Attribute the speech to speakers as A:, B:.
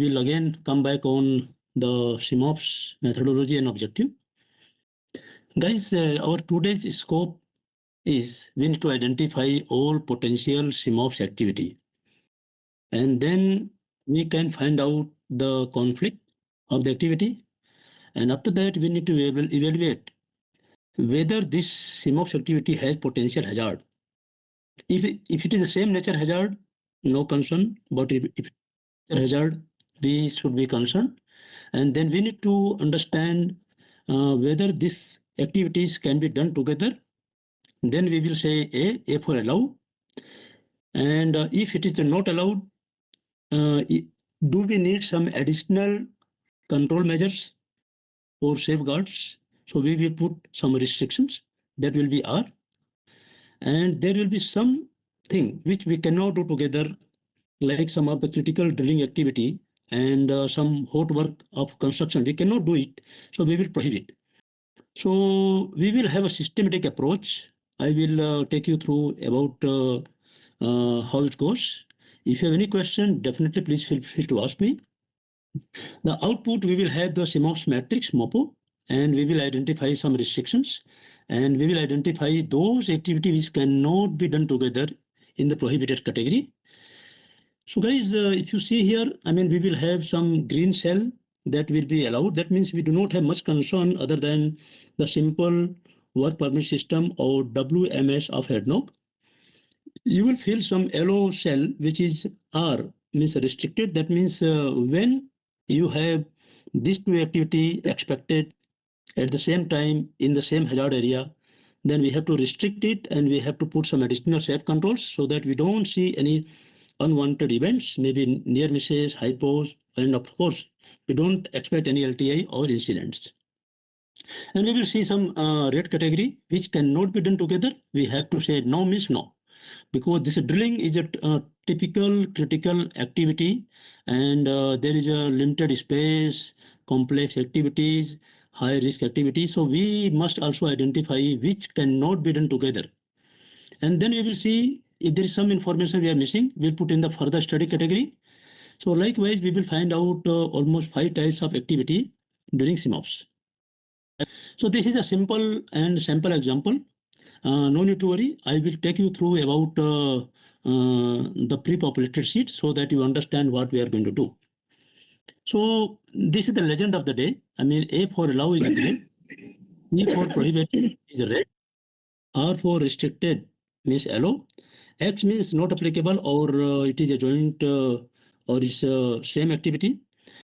A: will again come back on the SIMOPS methodology and objective. Guys, our today's scope is we need to identify all potential SIMOPS activity. And then we can find out the conflict of the activity. And after that, we need to evaluate whether this SIMOPS activity has potential hazard. If it is the same nature hazard, no concern. But if it's hazard, we should be concerned. And then we need to understand whether these activities can be done together. Then we will say A for allow. And if it is not allowed, do we need some additional control measures or safeguards? So we will put some restrictions. That will be R. And there will be something which we cannot do together, like some of the critical drilling activity and some hot work of construction. We cannot do it, so we will prohibit. So we will have a systematic approach. I will take you through about how it goes. If you have any question, definitely please feel free to ask me. The output, we will have the SIMOPS matrix, MOPO, and we will identify some restrictions, and we will identify those activities which cannot be done together in the prohibited category. So guys, if you see here, we will have some green cell that will be allowed. That means we do not have much concern other than the simple work permit system or WMS of ADNOC. You will feel some yellow cell, which is R, means restricted. That means when you have these two activity expected at the same time in the same hazard area, then we have to restrict it and we have to put some additional safe controls so that we don't see any unwanted events, maybe near misses, hypos, and of course, we don't expect any LTI or incidents. And we will see some red category which cannot be done together. We have to say no means no, because this drilling is a typical critical activity, and there is a limited space, complex activities, high risk activities. So we must also identify which cannot be done together. And then we will see if there is some information we are missing, we'll put in the further study category. So likewise, we will find out almost 5 types of activity during SIMOPS. So this is a simple and sample example. No need to worry. I will take you through about the pre-populated sheet so that you understand what we are going to do. So this is the legend of the day. A for allow is green, E for prohibited is red, R for restricted means allow, X means not applicable or it is a joint or it's same activity,